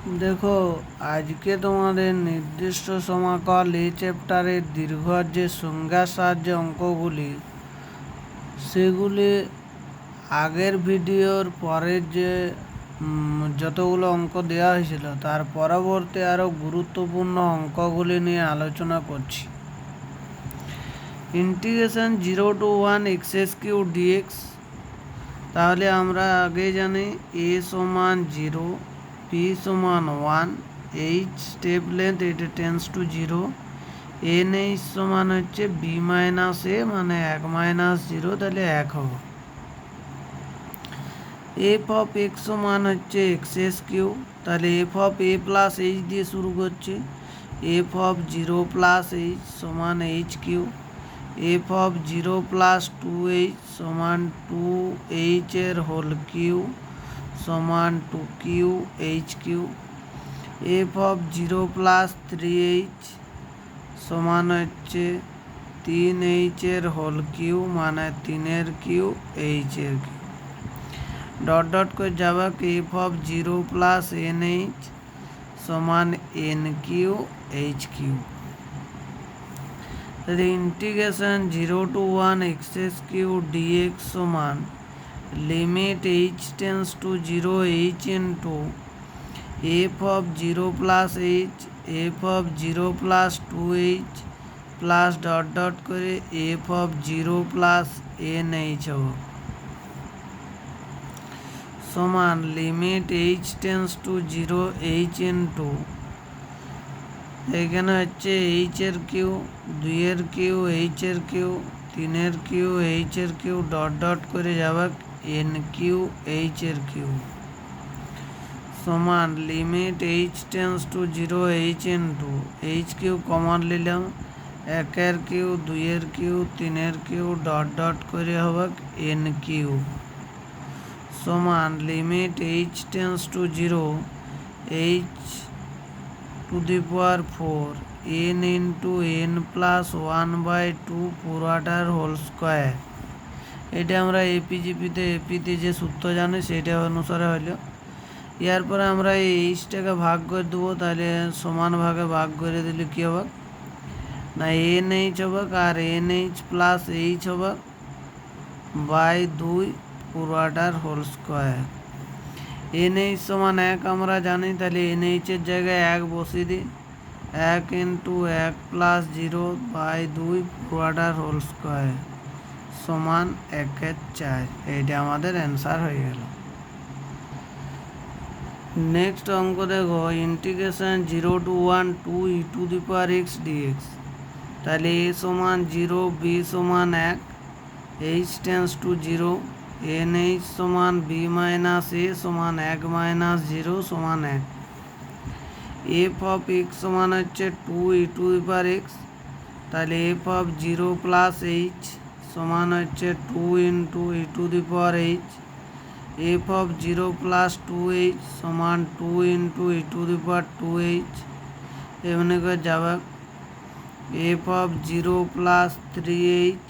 দেখো, আজকে তোমাদের নির্দিষ্ট সমাকল এই চ্যাপ্টারের দীর্ঘ যে সংজ্ঞার সাহায্যে অঙ্কগুলি সেগুলি আগের ভিডিওর পরের যে যতগুলো অঙ্ক দেওয়া হয়েছিল তার পরবর্তী আরও গুরুত্বপূর্ণ অঙ্কগুলি নিয়ে আলোচনা করছি। ইন্টিগ্রেশন 0 to 1 x³ dx, তাহলে আমরা আগে জানি a সমান 0, p সমান 1, h স্টেপ লেন্থ এটা টেন্স টু 0, nh সমান হচ্ছে b মাইনাস a মানে 1 মাইনাস 0, তাহলে 1 হবে। f অফ x সমান হচ্ছে x³ তাহলে f of a plus h দিয়ে শুরু করছে, f অফ 0 প্লাস h সমান h³, f of 0 plus 2h সমান 2h এর হোল কিউ সমান 2qh³, f of 0 plus 3h সমান হচ্ছে 3h এর হোল কিউ মানে 3 কিউ h এর কিউ। ডট ডট করে যাবে f অফ 0 প্লাস nh সমান n3h³। তাহলে ইন্টিগ্রেশন 0 to 1 x³ dx সমান limit h tends to 0 h into f of 0 plus h, f of 0 plus 2h plus dot dot করে f of 0 plus nh হবে সমান limit h tends to 0 h into এখানে হচ্ছে h এর Q, 2 এর Q h এর Q, 3 এর Q h এর কিউ ডট ডট করে যাবে n3h এর কিউ সমান limit h tends to 0 h into h³ common নিলাম, 1 এর কিউ, 2 এর কিউ, 3 এর কিউ ডট ডট করে হবে n³ সমান limit h tends to 0 h to the power 4 n into n plus 1/2 পুরোটার হোল স্কোয়ার। এটা আমরা এপিতে যে সূত্র জানি সেটা অনুসারে হইল। এরপরে আমরা এই এইচটাকে ভাগ করে দেবো, তাহলে সমান ভাগে ভাগ করে দিলে কী হবে না nh হবে আর nh প্লাস h হবে বাই 2 পুরোটার হোল স্কোয়ার। nh সমান 1 আমরা জানি, তাহলে nh এর জায়গায় 1 বসিয়ে দিই, 1 ইন্টু 1 প্লাস 0 বাই 2 পুরোটার হোল স্কোয়ার সমান 1/4। এইটা আমাদের অ্যান্সার হয়ে গেল। নেক্সট অঙ্ক দেখো, ইন্টিগ্রেশন 0 to 1 2e⁻x dx, তাহলে a সমান 0, b সমান 1, h টেন্স টু 0, nh সমান b মাইনাস a সমান 1 মাইনাস 0 সমান 1। f অফ x সমান হচ্ছে 2e⁻x, তাহলে f অফ 0 প্লাস h সমান হচ্ছে 2 into e⁻h, f of 0 plus 2h সমান 2 ইন্টু e⁻2h। এমনি করে যাবে f অফ 0 প্লাস 3h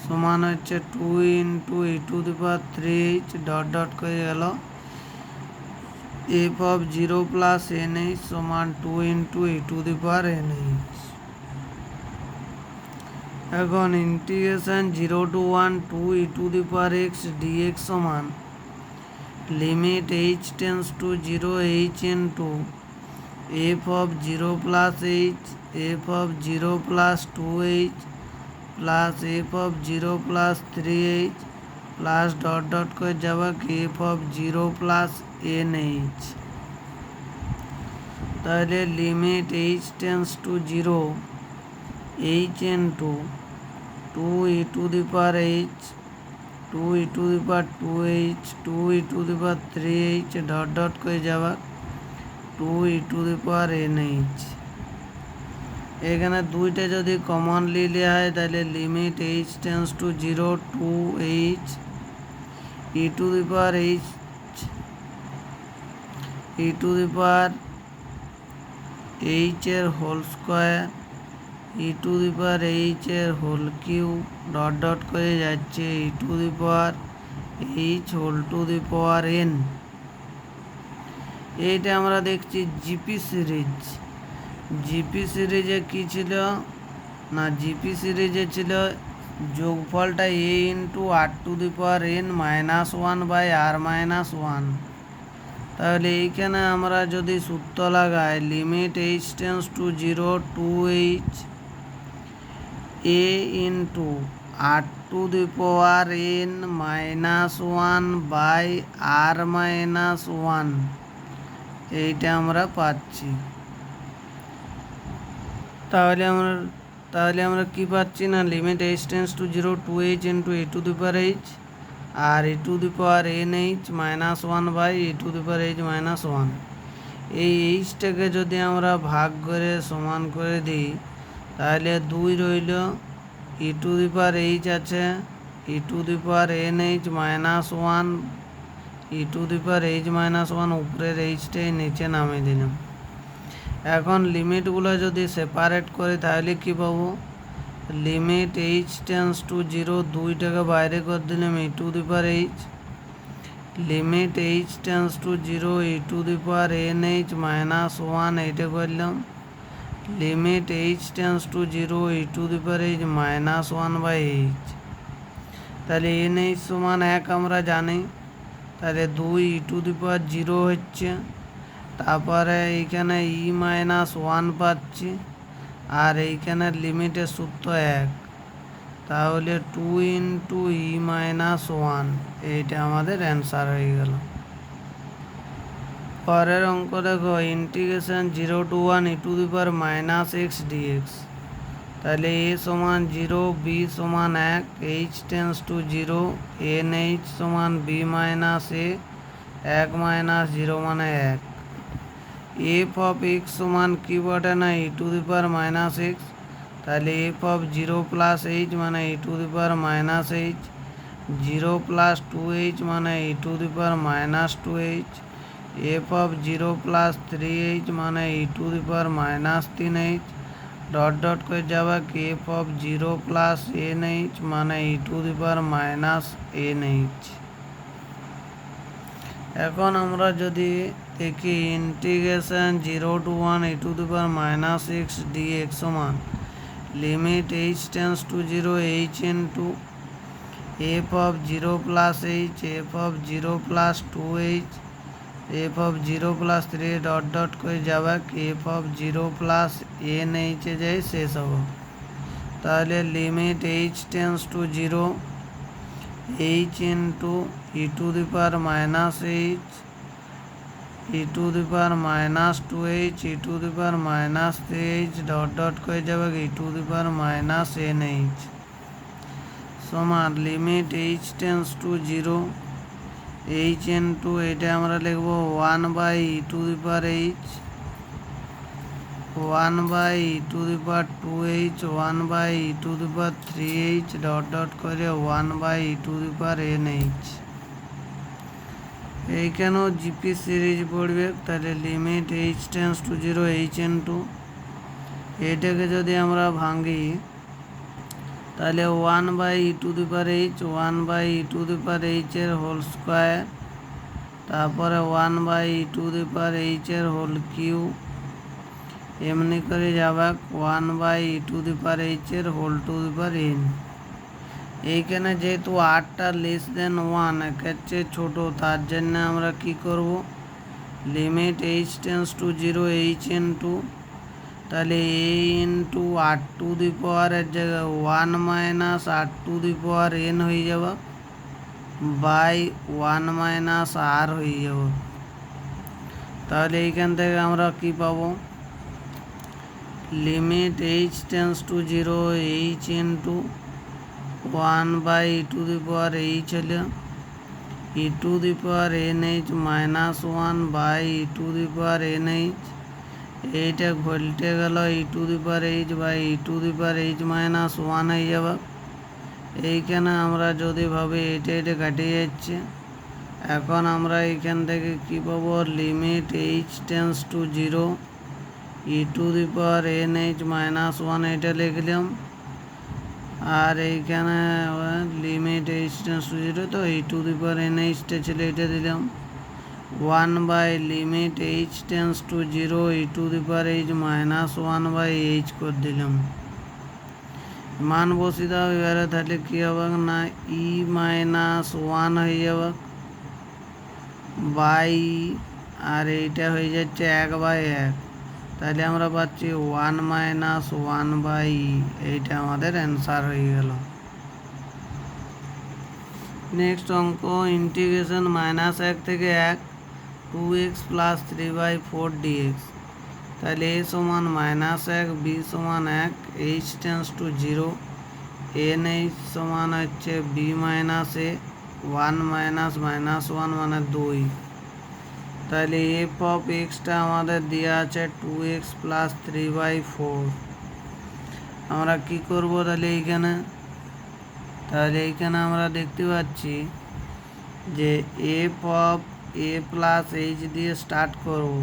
সমান হচ্ছে 2 ইন্টু e⁻3h ডট ডট করে গেল, f অফ 0 প্লাস nh সমান 2 ইন্টু e⁻nh। এখন ইন্টিগ্রেশন 0 to 1 2e⁻x dx সমান limit h tends to 0 h into f of 0 plus h, f of 0 plus 2h plus f of 0 plus 3h plus dot dot করে যাবে f of 0 plus nh। তাহলে limit h tends to 0 h into 2e⁻h, 2e⁻2h, 2e⁻3h dot dot করে যাবে 2e⁻nh। এখানে দুইটা যদি common নিলে হয় তাহলে limit h tends to 0 2h e⁻h এর হোল স্কোয়ার e⁻h এর হোল কিউ ডট ডট করে যাচ্ছে e⁻h whole to the power n। এইটা আমরা দেখছি জিপি সিরিজ। জিপি সিরিজে কী ছিল না, জিপি সিরিজে ছিল যোগফলটা A into R to the power N minus one by R minus one. তাহলে এইখানে আমরা যদি সূত্র লাগাই limit H tends to zero to H A into R to the power N minus one by R minus one, এইটা আমরা পাচ্ছি। তাহলে আমরা কি পাচ্ছি না, limit H tends to zero to H into A to the power H R A to the power N H minus one by a to the power H minus one. এই এইচটাকে যদি আমরা ভাগ করে সমান করে দিই তাহলে 2 রইল, ই টু দি পাওয়ার এইচ আছে, E to the power N H minus one, E to the power H minus one, উপরের এইচটাই নিচে নামিয়ে দিলাম। এখন লিমিটগুলো যদি সেপারেট করি তাহলে কি পাবো, limit H tends to zero, 2টাকে বাইরে করে দিলাম E to the power H, limit H tends to zero E to the power N H minus one, এইটা করলাম, limit H tends to zero E to the power H minus one by H. তাহলে N H সমান 1 আমরা জানি, তাহলে 2 ই to the power zero হচ্ছে, তারপরে এইখানে ই মাইনাস ওয়ান পাচ্ছি, আর এইখানে লিমিটের সূত্র 1, তাহলে 2 ইন্টু ই মাইনাস ওয়ান, এইটা আমাদের অ্যান্সার হয়ে গেল। পরের অঙ্ক দেখো integration 0 to 1 e to the power minus x dx. তাহলে এ সমান 0, বি সমান 1, h tends to 0, n H সমান বি মাইনাস এ, 1 মাইনাস 0 মানে 1। এফ অফ এক্স সমান কি বটে না e to the power minus x, তাহলে এফ অফ 0 প্লাস এইচ মানে e to the power minus h, 0 plus 2h মানে e to the power minus 2h, f of 0 plus 3h মানে e to the power minus 3h, dot dot করে যাবে f of 0 plus n h মানে e to the power minus n h. এখন আমরা যদি দেখি integration 0 to 1 e to the power minus x d x সমান limit H tends to 0 h into f of 0 plus h, f of 0 plus 2h, f of 0 plus 3 dot dot করে যাবে f of 0 plus n এইচে যাই শেষ হব। তাহলে limit H tends to 0 h into e to the power minus h, e to the power minus 2h, e to the power minus 3h dot dot করে যাবে e to the power minus n h সমান limit H tends to 0 h into এটা আমরা লিখব 1 by e to the power h, 1 by e to the power 2h, 1 by e to the power 3h dot dot করে 1 by e to the power n h. এইখানেও GP series পড়বে, তাহলে limit H tends to 0 h into এটাকে যদি আমরা ভাঙি তাহলে 1 by e to the power h, 1 by e to the power এইচের হোল স্কোয়ার, তারপরে 1 by e to the power এইচের হোল কিউ, এমনি করে যাবে 1 by e to the power এইচের whole to the power n. এইখানে যেহেতু আরটা লেস দেন 1 একের চেয়ে ছোটো, তার জন্য আমরা কি করব, limit H tends to 0 h into তাহলে a into R to the পাওয়ারের জায়গায় 1 minus r to the power n হয়ে যাব বাই 1 মাইনাস আর হয়ে যাব। তাহলে এইখান থেকে আমরা কি পাবো, limit H tends to 0 h into 1 by e to the power h হলো e to the power N H minus 1 by e to the power N h, এইটা ঘুলতে গেল e to the power h by e to the power H minus 1 হয়ে যাবে। এইখানে আমরা যদি ভাবি এটা কাটে যাচ্ছে, এখন আমরা এইখান থেকে কী পাবো, limit H tends to 0 E to the power N H minus 1 এটা লিখলাম, আর এইখানে লিমিট এইচ টেন্স টু 0 তো ই টু দি পাওয়ার এন এইচটা ছিল এটা দিলাম 1 by limit h tends to 0 e to the power h minus 1 by h করে দিলাম। মান বসিয়ে দাও এবারে, তাহলে কী হবে না ই মাইনাস 1 হয়ে যাবে বাই, আর এইটা হয়ে যাচ্ছে 1/1, তাহলে আমরা পাচ্ছি 1 মাইনাস 1 বাই ই, এইটা আমাদের অ্যান্সার হয়ে গেল। নেক্সট অঙ্ক ইন্টিগ্রেশন -1 থেকে 1 2x প্লাস 3/4 dx, তাহলে a সমান -1 b সমান 1 h টেন্স টু 0 nh সমান হচ্ছে b মাইনাস a 1 মাইনাস -1 মানে 2, তাহলে এফ অফ এক্সটা আমাদের দেওয়া আছে 2x প্লাস 3/4। আমরা কি করব তাহলে এইখানে আমরা দেখতে পাচ্ছি যে F of A plus H দিয়ে স্টার্ট করব,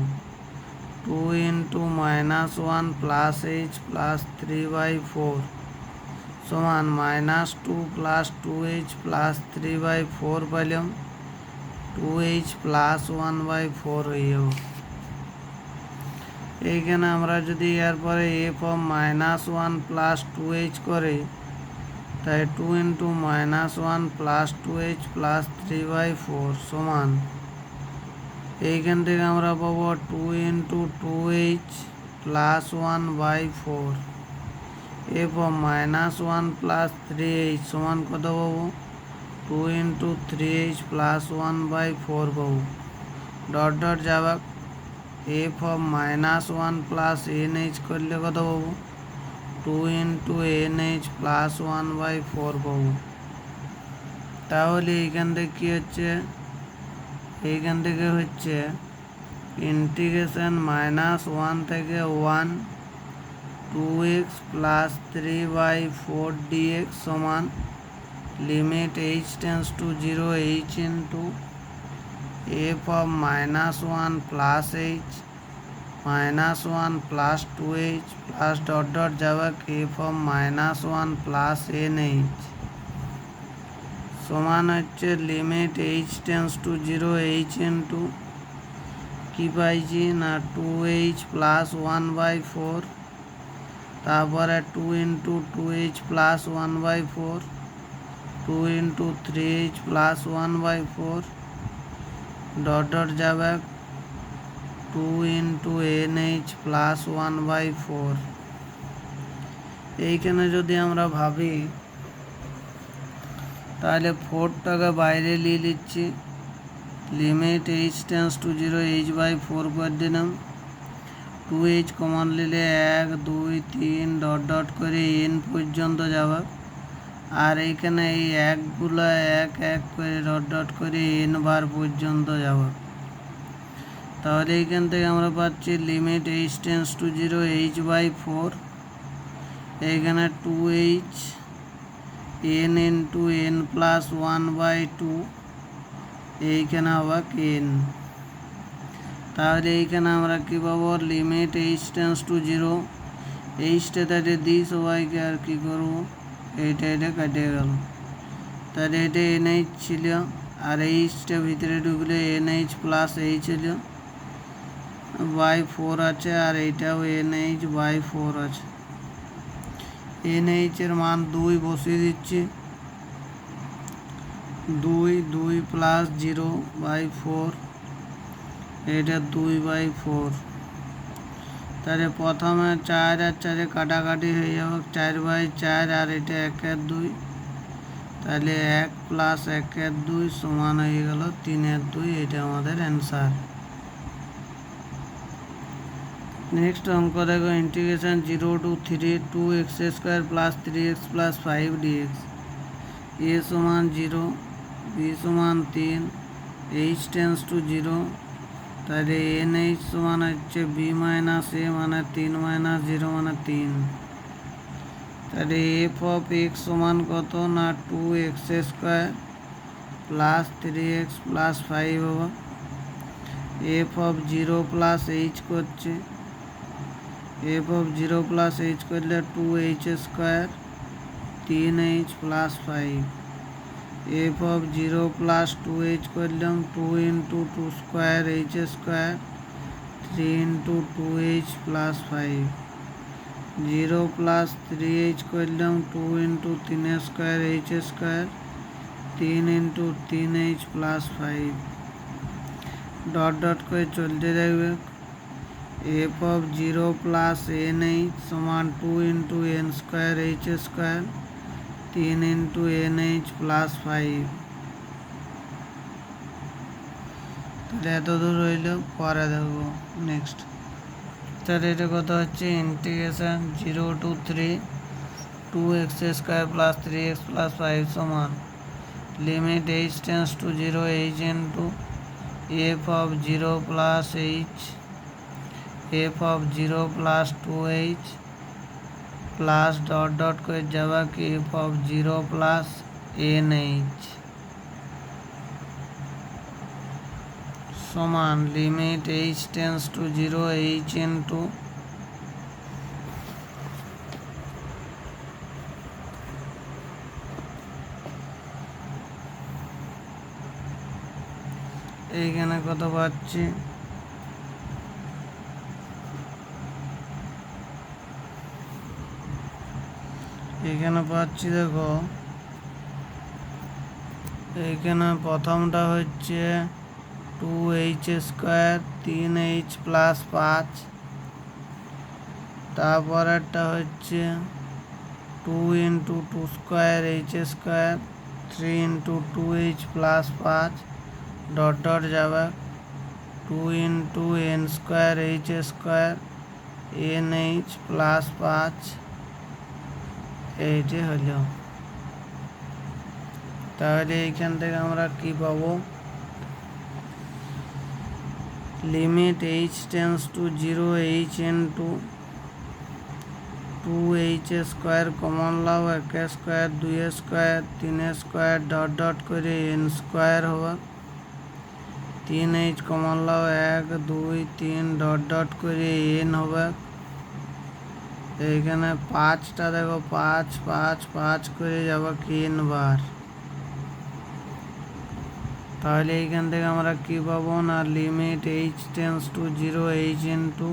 2 × -1 প্লাস এইচ প্লাস 3/4 সমান -2 প্লাস 2h প্লাস 3/4 পেলাম, 2h প্লাস 1/4 হয়ে যাব। এইখানে আমরা যদি এরপরে এফ অফ -1 প্লাস 2h করে, তাই 2 × -1 প্লাস 2h প্লাস 3/4 সমান, এইখান থেকে আমরা পাবো 2 × 2h plus 1/4, F of -1 plus 3h সমান কত পাবো 2 × 3h প্লাস 1/4 পাবো, ডট ডট যাবে, এফ অফ -1 প্লাস nh করলে কত পাবো 2 × nh প্লাস 1/4 পাবো। তাহলে এইখান থেকে কী হচ্ছে, এইখান থেকে হচ্ছে ইন্টিগ্রেশন -1 থেকে 1 2x প্লাস 3/4 dx সমান limit h tends to 0 h into f of -1 plus h -1 plus 2h plus dot dot যাবে এফ অফ -1 প্লাস nh সমান হচ্ছে limit h tends to 0 h into কী পাইছি না 2h প্লাস 1/4, তারপরে 2 × 2h plus 1/4, 2 × 3h plus 1/4 dot dot যাবে 2 × nh plus 1/4। এইখানে যদি আমরা ভাবি তাহলে 4টাকে বাইরে নিয়ে নিচ্ছি, limit h tends to 0 h/4 করে দিলাম, 2h কমন নিলে 1 2 3 ডট ডট করে n পর্যন্ত যাবে, আর এইখানে এই একগুলো 1 1 করে ডট ডট করে n বার পর্যন্ত যাবে। তাহলে এইখান থেকে আমরা পাচ্ছি limit h tends to 0 h/4, এইখানে 2h n × n প্লাস 1/2, এইখানে হবে n। তাহলে এইখানে আমরা কী পাবো লিমিট h টেন্স টু 0, এইচটা তাহলে দিই সবাইকে, আর কী করবো এটা কেটে গেল, তাহলে এটা nh ছিল, আর এইচটা ভিতরে ঢুকলে nh প্লাস h ছিল /4 আছে, আর এইটাও nh/4 আছে। nh এর মান 2 বসিয়ে দিচ্ছি, 2 প্লাস 0/4, এটা 2/4, তাহলে প্রথমে 4 আর 4 কাটাকাটি হয়ে যাবে 4/4, আর এটা 1/2, তাহলে 1 প্লাস 1/2 সমান হয়ে গেল 3/2, এটা আমাদের অ্যান্সার। নেক্সট অঙ্ক দেখো integration 0 to 3 2x² plus 3x plus 5 dx, a সমান 0 b সমান 3 h টেন্স টু 0, তাহলে nh সমান হচ্ছে b মাইনাস a মানে 3 মাইনাস 0 মানে 3, তাহলে এফ অফ এক্স সমান কত না 2x² প্লাস 3x প্লাস 5 হবে, এফ অফ 0 প্লাস h করছে, এফ অফ 0 প্লাস h করলে 2h² 3h plus 5, F of 0 plus 2h করলাম 2 into 2 square h square 3 into 2h plus 5 0 plus 3h করলাম 2 into 3 square h square 3 into 3h plus 5 dot dot করে চলতে থাকবে F of 0 plus nh সমান 2 into n square h square 3 into nh plus 5 তাহলে এত দূর রইল পরে দেখবো নেক্সট তাহলে এটা কত হচ্ছে integration 0 to 3 2x square plus 3x plus 5 সমান limit h tends to 0 h into f of 0 plus h f of 0 plus 2h plus dot dot করে যাবা কি f of 0 plus nh সমান limit h tends to 0 h into এইখানে কত পাচ্ছি এখানে পাচ্ছি দেখো এইখানে প্রথমটা হচ্ছে 2h স্কোয়ার 3h প্লাস 5 তারপরেরটা হচ্ছে 2 into 2 square h square 3 into 2h plus 5 dot dot যাবে 2 into n square h square nh plus 5 এইটি হলো তাহলে এইখান থেকে আমরা কি পাবো limit h tends to 0 h into 2h square common লাও 1 square 2 square 3 square dot dot করে n স্কোয়ার হবে 3h কমন লাও 1 2 3 ডট ডট করে n হবে এইখানে 5টা দেখো 5 5 5 করে যাবে কি n বার তাহলে এইখান থেকে আমরা কি পাবো না limit h tends to 0 h into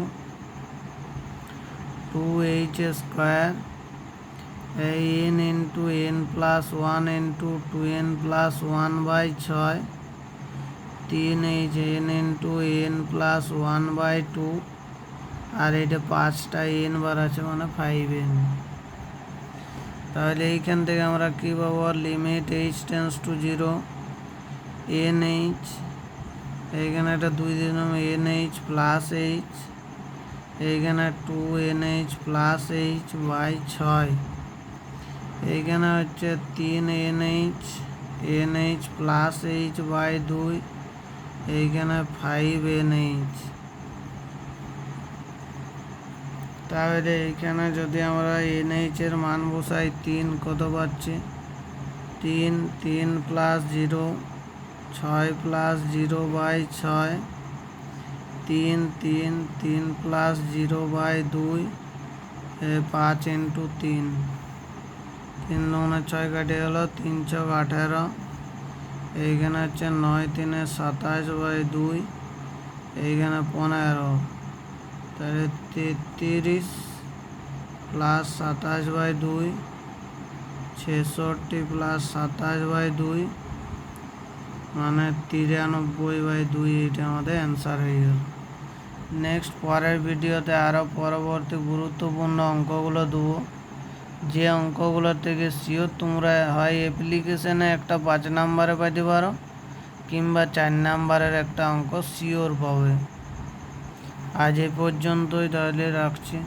2h square n into n plus 1 into 2n plus 1 by 6 3h n into n plus 1 by 2 আর এটা 5টা n বার আছে মানে 5n তাহলে এইখান থেকে আমরা কি পাবো limit h tends to 0 nh এইখানে একটা 2 দিন nh প্লাস h এইখানে 2nh প্লাস h বাই 6 এইখানে হচ্ছে 3nh nh plus h by 2 এইখানে 5nh তাহলে এইখানে যদি আমরা nh এর মান বসাই 3 কত পাচ্ছি 3 3 plus 0 6 plus 0 by 6 3 3 3 plus 0 by 2 5 into 3 3 9 6 কাটে গেল 3 6 18 এইখানে হচ্ছে 9 3 27 বাই 2 এইখানে 15 তাহলে 33 প্লাস 27 বাই 2 66 প্লাস 27 বাই 2 মানে 93 বাই 2 এটা আমাদের অ্যান্সার হয়ে গেল নেক্সট পরের ভিডিওতে আরও পরবর্তী গুরুত্বপূর্ণ অঙ্কগুলো দেবো যে অঙ্কগুলো থেকে শিওর তোমরা হয় অ্যাপ্লিকেশনে একটা 5 নম্বরে পাইতে পারো কিংবা 4 নম্বরের একটা অঙ্ক শিওর পাবে আজ এই পর্যন্তই তাহলে রাখছি